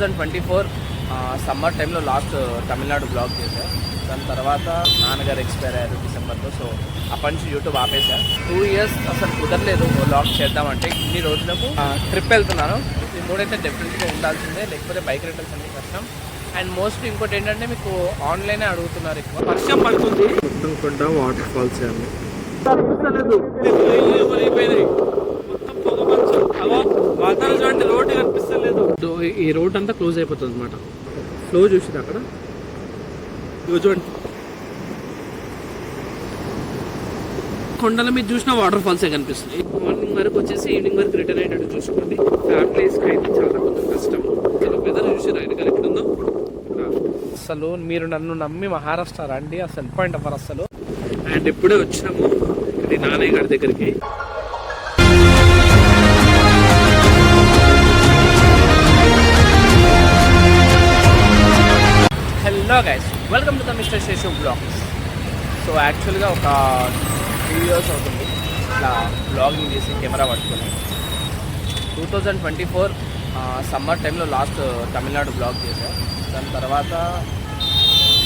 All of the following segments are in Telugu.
2024 సమ్మర్ టైంలో లాస్ట్ తమిళనాడు బ్లాగ్ చేశా. దాని తర్వాత నాన్నగారు ఎక్స్పైర్ అయ్యారు డిసెంబర్లో. సో అప్పటి నుంచి యూట్యూబ్ ఆపేసా. 2 years అసలు కుదరలేదు బ్లాగ్ చేద్దామంటే. ఇన్ని రోజులకు ట్రిప్ వెళ్తున్నాను. ఈ మూడైతే డెఫినెట్గా ఉండాల్సిందే, లేకపోతే బైక్ రెంటల్స్ అన్ని కష్టం. అండ్ మోస్ట్లీ ఇంకోటి ఏంటంటే మీకు ఆన్లైనే అడుగుతున్నారు ఎక్కువ. వర్షం పడుతుంది, గుర్తుంకుంటా వాటర్ ఫాల్స్ రోడ్డు కనిపిస్తలేదు. ఈ రోడ్ అంతా క్లోజ్ అయిపోతుంది అనమాట. ఫ్లో చూసింది అక్కడ చూడండి, కొండల మీద చూసిన వాటర్ ఫాల్సే కనిపిస్తుంది. మార్నింగ్ వరకు వచ్చేసి ఈవినింగ్ వరకు రిటర్న్ అయ్యేటట్టు చూసుకోండి. ఫ్యామిలీస్కి అయితే చాలా కొంచెం కష్టం. వెదర్ చూసి రైడ్ కరెక్ట్ ఉందో. అసలు మీరు నన్ను నమ్మి మహారాష్ట్ర రండి, అసలు పాయింట్ అవ్వరు అసలు. అండ్ ఇప్పుడే వచ్చినాము ఇది నాన్నయ్య గారి దగ్గరికి. Hello guys, welcome to the mister Seshu blogs. So యాక్చువల్గా ఒక 3 years అవుతుంది ఇట్లా బ్లాగింగ్ చేసి కెమెరా పట్టుకొని. 2024 సమ్మర్ టైంలో లాస్ట్ తమిళనాడు బ్లాగ్ చేశా. దాని తర్వాత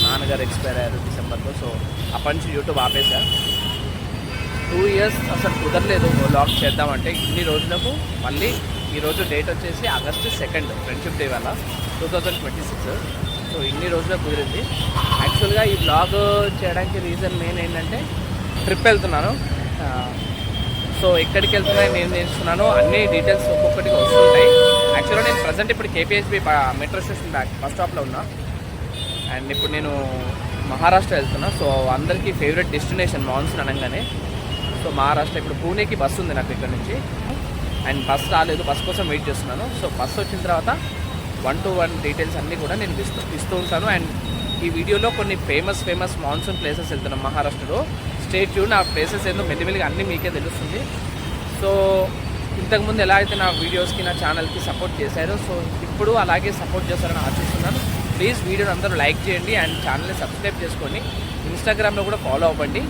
నాన్నగారు ఎక్స్పైర్ అయ్యారు డిసెంబర్లో. సో అప్పటి నుంచి యూట్యూబ్ ఆపేసా. 2 years అసలు కుదరలేదు బ్లాగ్ చేద్దామంటే. ఇన్ని రోజులకు మళ్ళీ ఈరోజు డేట్ వచ్చేసి August 2nd, ఫ్రెండ్షిప్ డే వల్ల 2026. సో ఇన్ని రోజులకు కుదిరింది. యాక్చువల్గా ఈ బ్లాగ్ చేయడానికి రీజన్ మెయిన్ ఏంటంటే ట్రిప్ వెళ్తున్నాను. సో ఎక్కడికి వెళ్తున్నాయి, నేను నేర్చుకున్నాను అన్ని డీటెయిల్స్ ఒక్కొక్కటిగా వస్తుంటాయి. యాక్చువల్గా నేను ప్రజెంట్ ఇప్పుడు కేపీహెచ్బి మెట్రో స్టేషన్ బస్ స్టాప్లో ఉన్నా. అండ్ ఇప్పుడు నేను మహారాష్ట్ర వెళ్తున్నా. సో అందరికీ ఫేవరెట్ డెస్టినేషన్ మాన్సూన్ అనగానే. సో మహారాష్ట్ర ఇప్పుడు పూణేకి బస్సు ఉంది నాకు ఇక్కడ నుంచి. అండ్ బస్ రాలేదు, బస్ కోసం వెయిట్ చేస్తున్నాను. సో బస్సు వచ్చిన తర్వాత 1-to-1 డీటెయిల్స్ అన్నీ కూడా నేను ఇస్తూ ఉంటాను. అండ్ ఈ వీడియోలో కొన్ని ఫేమస్ మాన్సూన్ ప్లేసెస్ వెళ్తున్నాం మహారాష్ట్రలో. Stay tune. ఆ ప్లేసెస్ ఏందో మెల్లిమెల్లిగా అన్నీ మీకే తెలుస్తుంది. సో ఇంతకుముందు ఎలా అయితే నా వీడియోస్కి నా ఛానల్కి సపోర్ట్ చేశారో, సో ఇప్పుడు అలాగే సపోర్ట్ చేస్తారని ఆశిస్తున్నాను. ప్లీజ్ వీడియోని అందరూ లైక్ చేయండి అండ్ ఛానల్ని సబ్స్క్రైబ్ చేసుకోండి. ఇన్స్టాగ్రామ్లో కూడా ఫాలో అవ్వండి.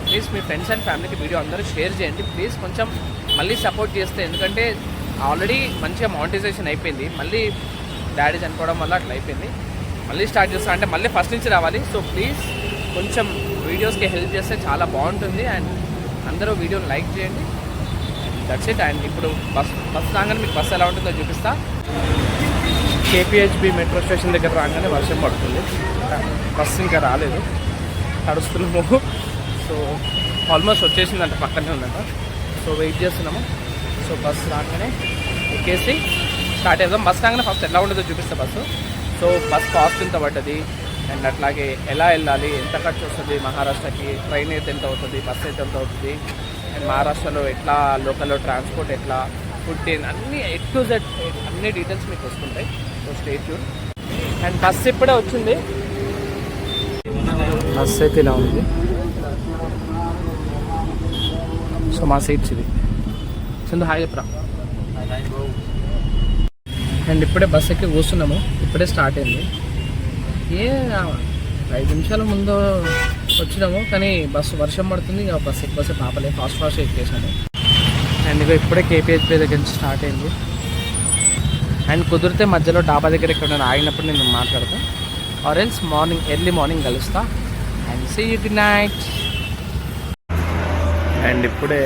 ప్లీజ్ మీ ఫ్రెండ్స్ అండ్ ఫ్యామిలీకి వీడియో అందరూ షేర్ చేయండి. ప్లీజ్ కొంచెం మళ్ళీ సపోర్ట్ చేస్తే, ఎందుకంటే ఆల్రెడీ మంచిగా మానిటైజేషన్ అయిపోయింది. మళ్ళీ డాడీ చనిపోవడం వల్ల అట్లా అయిపోయింది. మళ్ళీ స్టార్ట్ చేస్తా అంటే మళ్ళీ ఫస్ట్ నుంచి రావాలి. సో ప్లీజ్ కొంచెం వీడియోస్కి హెల్ప్ చేస్తే చాలా బాగుంటుంది. అండ్ అందరూ వీడియోని లైక్ చేయండి. That's it. అండ్ ఇప్పుడు బస్ రాగానే మీకు బస్సు ఎలా ఉంటుందో చూపిస్తా. కేపీహెచ్బి మెట్రో స్టేషన్ దగ్గర రాగానే వర్షం పడుతుంది. బస్సు ఇంకా రాలేదు, తడుస్తున్నాము. సో ఆల్మోస్ట్ వచ్చేసిందంట, పక్కనే ఉందంట. సో వెయిట్ చేస్తున్నాము. సో బస్సు రాగానే ఎక్కేసి స్టార్ట్ చేద్దాం. బస్ రాగానే ఫస్ట్ ఎలా ఉంటుందో చూపిస్తా బస్సు. సో బస్ కాస్ట్ ఎంత పడ్డది, అండ్ అట్లాగే ఎలా వెళ్ళాలి, ఎంత ఖర్చు వస్తుంది మహారాష్ట్రకి, ట్రైన్ అయితే ఎంత అవుతుంది, బస్సు అయితే ఎంత అవుతుంది, అండ్ మహారాష్ట్రలో ఎట్లా లోకల్లో ట్రాన్స్పోర్ట్ ఎట్లా, ఫుడ్ అన్నీ A to Z అన్ని డీటెయిల్స్ మీకు వస్తుంటాయి. So stay tune. And bus ఇప్పుడే వచ్చింది. బస్సు అయితే ఇలా ఉంది. సో మా సీట్స్ ఇది. సింధు హాయ్ చెప్పరా. అండ్ ఇప్పుడే బస్ ఎక్కి కూర్చున్నాము. ఇప్పుడే స్టార్ట్ అయింది. 5 నిమిషాల ముందు వచ్చినాము, కానీ బస్సు వర్షం పడుతుంది. ఇక బస్సు ఎక్కువసేపు ఆపలే, ఫాస్ట్ ఎక్కేసాము. అండ్ ఇక ఇప్పుడే కేపీహెచ్బి దగ్గర నుంచి స్టార్ట్ అయింది. అండ్ కుదిరితే మధ్యలో డాబా దగ్గర ఇక్కడ నేను ఆగినప్పుడు నేను మాట్లాడతాను. ఆరెంజ్ ఎర్లీ మార్నింగ్ కలుస్తా. And see you good night. And ఇప్పుడే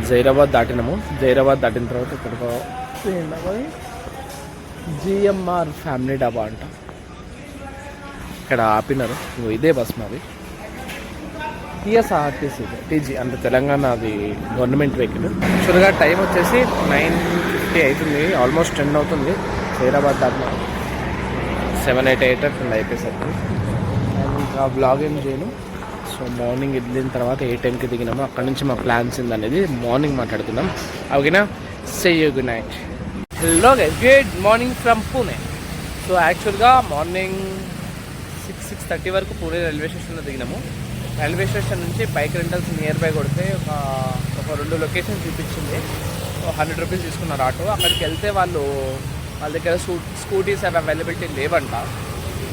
జైరాబాద్ దాటినాము. జైరాబాద్ దాటిన తర్వాత ఇక్కడ GMR ఫ్యామిలీ డాబా అంట, ఇక్కడ ఆపినారు. ఇదే బస్ మాది, TSRTC TG అంటే తెలంగాణ, అది గవర్నమెంట్ వెహికల్. యాక్చువల్గా టైం వచ్చేసి 9:50 అవుతుంది, ఆల్మోస్ట్ 10 అవుతుంది. హైదరాబాద్ దాకా 7, 8 అవుతుంది అయిపోయేసరికి. అండ్ ఇంకా బ్లాగ్ ఏం చేయను. సో మార్నింగ్ వెళ్ళిన తర్వాత ఏ టైంకి దిగినామో అక్కడ నుంచి మా ప్లాన్స్ ఏందనేది మార్నింగ్ మాట్లాడుతున్నాం. ఓకేనా, say you good night. Hello guys, good morning from Pune. So యాక్చువల్గా మార్నింగ్ 6:30 వరకు పూణే రైల్వే స్టేషన్లో దిగినాము. రైల్వే స్టేషన్ నుంచి బైక్ రెంటల్స్ నియర్ బై కొడితే ఒక 2 లొకేషన్ చూపించింది. 100 రూపీస్ తీసుకున్నారు ఆటో. అక్కడికి వెళ్తే వాళ్ళ దగ్గర స్కూటీస్ అవి అవైలబిలిటీ లేవంట.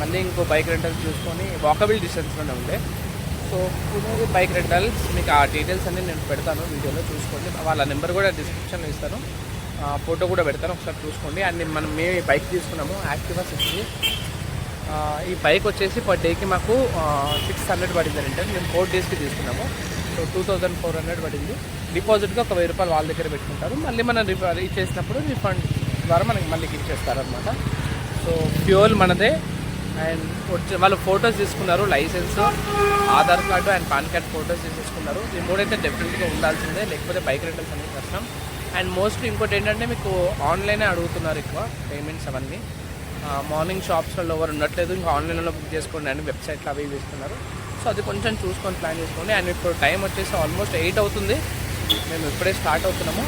మళ్ళీ ఇంకో బైక్ రెంటల్స్ చూసుకొని వాకబుల్ డిస్టెన్స్లోనే ఉండే. సో పూణే బైక్ రెంటల్స్ మీకు ఆ డీటెయిల్స్ అన్నీ నేను పెడతాను వీడియోలో, చూసుకోండి. వాళ్ళ నెంబర్ కూడా డిస్క్రిప్షన్లో ఇస్తాను. ఫోటో కూడా పెడతాను, ఒకసారి చూసుకోండి. అండ్ మేము ఈ బైక్ తీసుకున్నాము యాక్టివా 60. ఈ బైక్ వచ్చేసి పర్ డేకి మాకు 600 పడింది అంటే మేము 4 డేస్కి తీసుకున్నాము. సో 2400 పడింది. డిపాజిట్గా ఒక 1000 రూపాయలు వాళ్ళ దగ్గర పెట్టుకుంటారు. మళ్ళీ మనం రీచ్ చేసినప్పుడు రీఫండ్ ద్వారా మనకి మళ్ళీ ఇచ్చేస్తారనమాట. సో ఫ్యూయల్ మనదే. అండ్ వాళ్ళు ఫొటోస్ తీసుకున్నారు, licence, Aadhaar card and PAN card photos తీసుకున్నారు. ఈ మూడైతే డెఫినెట్గా ఉండాల్సిందే, లేకపోతే బైక్ రెంటల్స్ అనేది కష్టం. అండ్ మోస్ట్లీ ఇంకోటి ఏంటంటే మీకు ఆన్లైనే అడుగుతున్నారు ఎక్కువ పేమెంట్స్ అవన్నీ. మార్నింగ్ షాప్స్లో ఎవరు ఉండట్లేదు, ఇంకా ఆన్లైన్లో బుక్ చేసుకోండి అని వెబ్సైట్లో అవి ఇస్తున్నారు. సో అది కొంచెం చూసుకొని ప్లాన్ చేసుకోండి. అండ్ ఇప్పుడు టైం వచ్చేసి ఆల్మోస్ట్ 8 అవుతుంది, మేము ఇప్పుడే స్టార్ట్ అవుతున్నాము.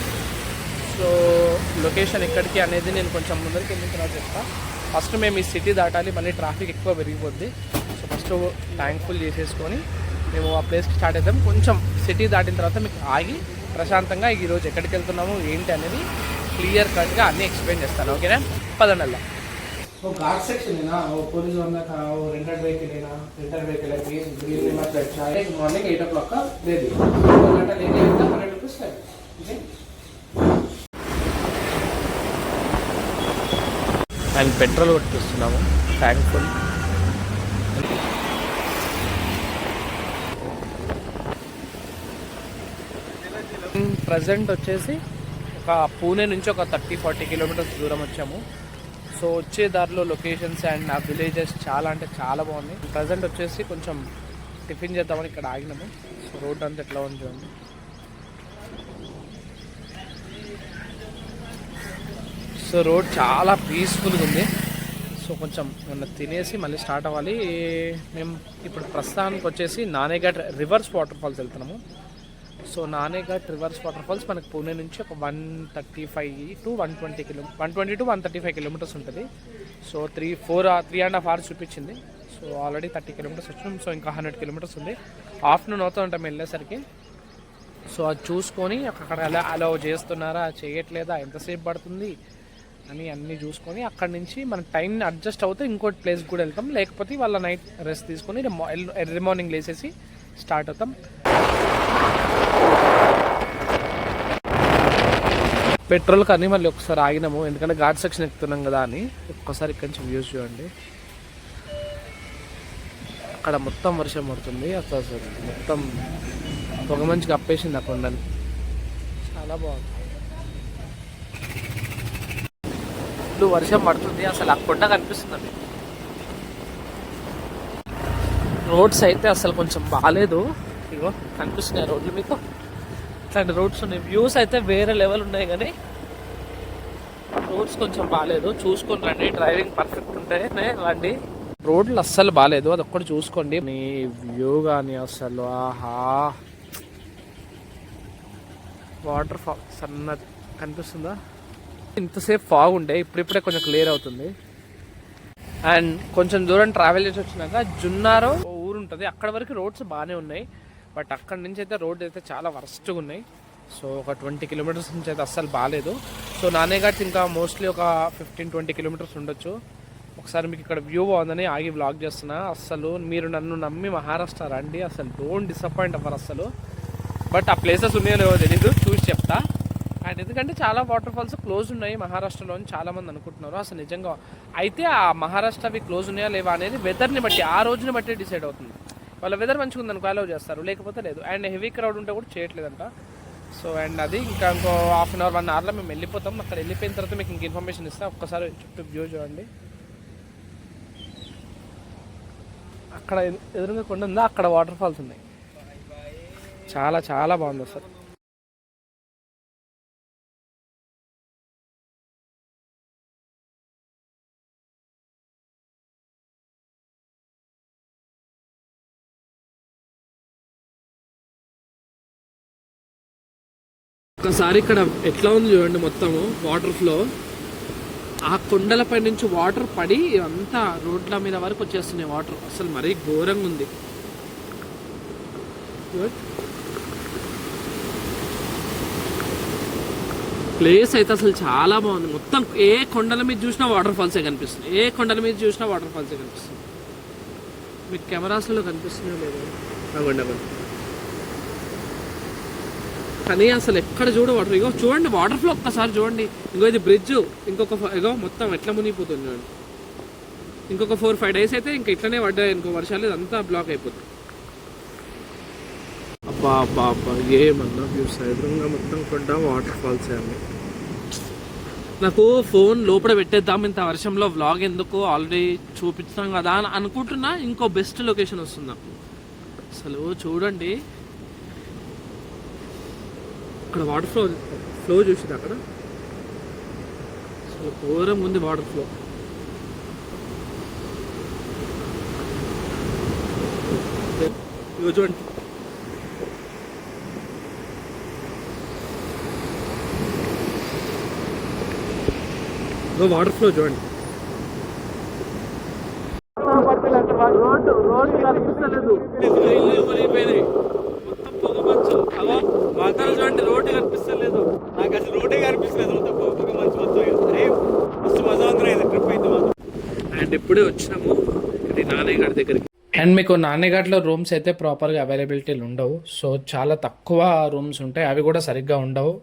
సో లొకేషన్ ఎక్కడికి అనేది నేను కొంచెం ముందరికి వెళ్ళిన తర్వాత చెప్తాను. ఫస్ట్ మేము ఈ సిటీ దాటాలి, మళ్ళీ ట్రాఫిక్ ఎక్కువ పెరిగిపోద్ది. సో ఫస్ట్ ట్యాంక్ ఫుల్ చేసేసుకొని మేము ఆ ప్లేస్కి స్టార్ట్ అవుతాం. కొంచెం సిటీ దాటిన తర్వాత మీకు ఆగి ప్రశాంతంగా ఈరోజు ఎక్కడికి వెళ్తున్నాము ఏంటి అనేది క్లియర్ కట్గా అన్నీ ఎక్స్ప్లెయిన్ చేస్తాను. ఓకేనా? పదండల్లా. वो घाट सेक्शन है ना, वो पुलिस वाला का वो रेंटेड व्हीकल है ना, रेंटेड व्हीकल है ग्रीन लिमट अच्छा है. मॉर्निंग 8 o'clock का दे दी 2 घंटा लेके आता 100 रुपीस है. ठीक है. అండ్ పెట్రోల్ కొట్టిస్తున్నాము ట్యాంక్ ఫుల్. ప్రజెంట్ వచ్చేసి ఒక పూణే నుంచి ఒక 30-40 కిలోమీటర్స్ దూరం వచ్చాము. సో వచ్చే దారిలో లొకేషన్స్ అండ్ ఆ విలేజెస్ చాలా అంటే చాలా బాగున్నాయి. ప్రజెంట్ వచ్చేసి కొంచెం టిఫిన్ చేద్దామని ఇక్కడ ఆగినాము. సో రోడ్ అంతా ఎట్లా ఉంది చూడండి. సో రోడ్ చాలా పీస్ఫుల్గా ఉంది. సో కొంచెం మొన్న తినేసి మళ్ళీ స్టార్ట్ అవ్వాలి. మేము ఇప్పుడు ప్రస్తుతానికి వచ్చేసి నానేఘాట్ రివర్స్ వాటర్ ఫాల్స్ వెళ్తున్నాము. సో నానేఘాట్ రివర్స్ వాటర్ ఫాల్స్ మనకు పూణే నుంచి ఒక 135 to 135 కిలోమీటర్స్ ఉంటుంది. సో 3.5 hours చూపించింది. సో ఆల్రెడీ 30 కిలోమీటర్స్ వచ్చినాం. సో ఇంకా 100 కిలోమీటర్స్ ఉంది. ఆఫ్టర్నూన్ అవుతూ ఉంటాం వెళ్ళేసరికి. సో అది చూసుకొని అక్కడ అలా చేస్తున్నారా చేయట్లేదా ఎంతసేపు పడుతుంది అని అన్నీ చూసుకొని అక్కడి నుంచి మన టైం అడ్జస్ట్ అవుతే ఇంకోటి ప్లేస్ కూడా వెళ్తాం. లేకపోతే వాళ్ళ నైట్ రెస్ట్ తీసుకొని ఎర్లీ మార్నింగ్ లేసేసి స్టార్ట్ అవుతాం. పెట్రోల్ కానీ మళ్ళీ ఒకసారి ఆగినాము, ఎందుకంటే ఘాట్ సెక్షన్ ఎక్కుతున్నాం కదా అని. ఒక్కసారి ఇక్కడి నుంచి వ్యూస్ చూడండి. అక్కడ మొత్తం వర్షం పడుతుంది. అసలు మొత్తం పొగ మంచిగా కప్పేసింది ఆ కొండని. చాలా బాగుంది. ఇప్పుడు వర్షం పడుతుంది, అసలు ఆ కొండ కనిపిస్తుందండి. రోడ్స్ అయితే అసలు కొంచెం బాగాలేదు. ఇగో కనిపిస్తున్నాయి రోడ్లు మీకు, ఇట్లాంటి రోడ్స్ ఉన్నాయి. వ్యూస్ అయితే వేరే లెవెల్ ఉన్నాయి, కానీ రోడ్స్ కొంచెం బాగాలేదు. చూసుకొని రండి, డ్రైవింగ్ పర్ఫెక్ట్ ఉంటేనే రండి. రోడ్లు అస్సలు బాగాలేదు, అది ఒక్కటి చూసుకోండి. వ్యూ కానీ అసలు ఆహా, వాటర్ ఫాల్ సన్న కనిపిస్తుందా? ఇంతసేపు ఫాగ్ ఉండే, ఇప్పుడిప్పుడే కొంచెం క్లియర్ అవుతుంది. అండ్ కొంచెం దూరం ట్రావెల్ చేసి వచ్చినాక జున్నారో ఊరు ఉంటుంది, అక్కడ వరకు రోడ్స్ బాగానే ఉన్నాయి. బట్ అక్కడి నుంచి అయితే రోడ్ అయితే చాలా వర్స్ట్గా ఉన్నాయి. సో ఒక 20 కిలోమీటర్స్ నుంచి అయితే అస్సలు బాగాలేదు. సో నానేఘాట్ ఇంకా మోస్ట్లీ ఒక 15-20 కిలోమీటర్స్ ఉండొచ్చు. ఒకసారి మీకు ఇక్కడ వ్యూ బాగుందని ఆగి వ్లాగ్ చేస్తున్నా. అస్సలు మీరు నన్ను నమ్మి మహారాష్ట్ర రండి, అసలు డోంట్ డిసప్పాయింట్ అవ్వరు అసలు. బట్ ఆ ప్లేసెస్ ఉన్నాయో లేవో తెలీదు, చూసి చెప్తా. అండ్ ఎందుకంటే చాలా వాటర్ ఫాల్స్ క్లోజ్ ఉన్నాయి మహారాష్ట్రలో అని చాలామంది అనుకుంటున్నారు. అసలు నిజంగా అయితే ఆ మహారాష్ట్రవి క్లోజ్ ఉన్నాయా లేవా అనేది వెదర్ని బట్టి, ఆ రోజుని బట్టి డిసైడ్ అవుతుంది. వాళ్ళ వెదర్ మంచిగా ఉందనుకో అలౌ చేస్తారు, లేకపోతే లేదు. అండ్ హెవీ క్రౌడ్ ఉంటే కూడా చేయట్లేదంట. సో అండ్ అది ఇంకా ఇంకో 1/2 hour 1 hourలో మేము వెళ్ళిపోతాం. అక్కడ వెళ్ళిపోయిన తర్వాత మీకు ఇంక ఇన్ఫర్మేషన్ ఇస్తాం. ఒక్కసారి చుట్టూ వ్యూ చూడండి. అక్కడ ఎదురుగా కొండ ఉందా, అక్కడ వాటర్ ఫాల్స్ ఉన్నాయి. చాలా చాలా బాగుంది అసలు. ఒకసారి ఇక్కడ ఎట్లా ఉంది చూడండి, మొత్తము వాటర్ ఫ్లో. ఆ కొండలపై నుంచి వాటర్ పడి అంతా రోడ్ల మీద వరకు వచ్చేస్తున్నాయి వాటర్. అసలు మరీ ఘోరంగా ఉంది. ప్లేస్ అయితే అసలు చాలా బాగుంది. మొత్తం ఏ కొండల మీద చూసినా వాటర్ ఫాల్సే కనిపిస్తుంది, ఏ కొండల మీద చూసినా వాటర్ ఫాల్సే కనిపిస్తుంది. మీకు కెమెరాస్లో కనిపిస్తున్నాయో లేదో అవ్వండి. కానీ అసలు ఎక్కడ చూడ వాటర్. ఇగో చూడండి వాటర్ ఫ్లో ఒక్కసారి చూడండి. ఇంకో ఇది బ్రిడ్జ్ ఇంకొక ఇగో మొత్తం ఎట్లా మునిగిపోతుంది చూడండి. ఇంకొక 4-5 days అయితే ఇంకా ఇట్లనే పడ్డాయి ఇంకో వర్షాలు ఇదంతా బ్లాక్ అయిపోతుంది. అబ్బా అబ్బా అబ్బా ఏమన్నా వ్యూస్ ఎదురుగా మొత్తం కూడా వాటర్ ఫాల్స్ అన్నీ. నాకు ఫోన్ లోపల పెట్టేద్దాం ఇంత వర్షంలో వ్లాగ్ ఎందుకు, ఆల్రెడీ చూపిస్తాం కదా అని అనుకుంటున్నా. ఇంకో బెస్ట్ లొకేషన్ వస్తుంది నాకు. అసలు చూడండి అక్కడ వాటర్ ఫ్లో చూసింది అక్కడ అసలు ఘోరం ఉంది వాటర్ ఫ్లో. ఇగో చూడండి వాటర్ ఫ్లో చూడండి. రోడ్డు కనిపిస్తలేదు, మొత్తం పొగ మంచు. అలా వాతావరణం చూడండి, రోడ్డు కనిపిస్తలేదు. నాకు అసలు రోడ్డే కనిపిస్తలేదు, మొత్తం పొగ మంచు మొత్తం. మస్తు మజా ఉంది ట్రిప్ అయితే మాత్రం. అండ్ ఇప్పుడే వచ్చినాము ఇక్కడ నానేఘాట్ దగ్గరికి. అండ్ మీకు నానేఘాట్లో రూమ్స్ అయితే ప్రాపర్గా అవైలబిలిటీలు ఉండవు. సో చాలా తక్కువ రూమ్స్ ఉంటాయి, అవి కూడా సరిగ్గా ఉండవు.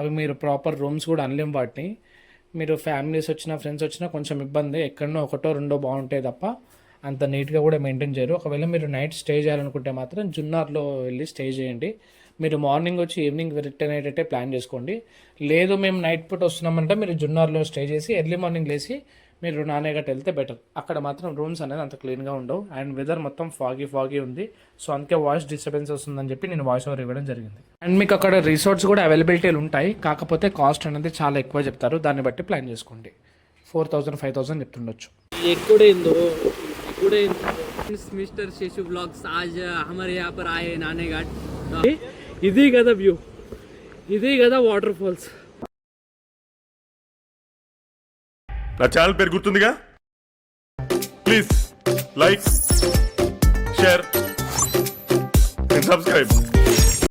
అవి మీరు ప్రాపర్ రూమ్స్ కూడా అనలేం వాటిని. మీరు ఫ్యామిలీస్ వచ్చినా ఫ్రెండ్స్ వచ్చినా కొంచెం ఇబ్బంది. ఎక్కడనో ఒకటో రెండో బాగుంటాయి తప్ప అంత నీట్గా కూడా మెయింటైన్ చేయరు. ఒకవేళ మీరు నైట్ స్టే చేయాలనుకుంటే మాత్రం జున్నార్లో వెళ్ళి స్టే చేయండి. మీరు మార్నింగ్ వచ్చి ఈవినింగ్ రిటర్న్ అయ్యేటట్టే ప్లాన్ చేసుకోండి. లేదు మేము నైట్ పూట వస్తున్నామంటే మీరు జున్నార్లో స్టే చేసి ఎర్లీ మార్నింగ్ లేసి మీరు నానేఘాట్ వెళ్తే బెటర్. అక్కడ మాత్రం రూమ్స్ అనేది అంత క్లీన్గా ఉండవు. అండ్ వెదర్ మొత్తం ఫాగీ ఉంది. సో అందుకే వాయిస్ డిస్టర్బెన్స్ వస్తుందని చెప్పి నేను వాయిస్ ఓవర్ ఇవ్వడం జరిగింది. అండ్ మీకు అక్కడ రిసార్ట్స్ కూడా అవైలబిలిటీలు ఉంటాయి, కాకపోతే కాస్ట్ అనేది చాలా ఎక్కువ చెప్తారు. దాన్ని బట్టి ప్లాన్ చేసుకోండి. 4,000-5,000 చెప్తుండొచ్చు. मिस्टर शेषु ब्लॉग्स आज हमारे यहाँ पर आए नानेघाट. ఇది కదా వ్యూ, ఇది కదా వాటర్ ఫాల్స్. నా ఛానల్ పేరు గుర్తుందిగా, please like, share and subscribe.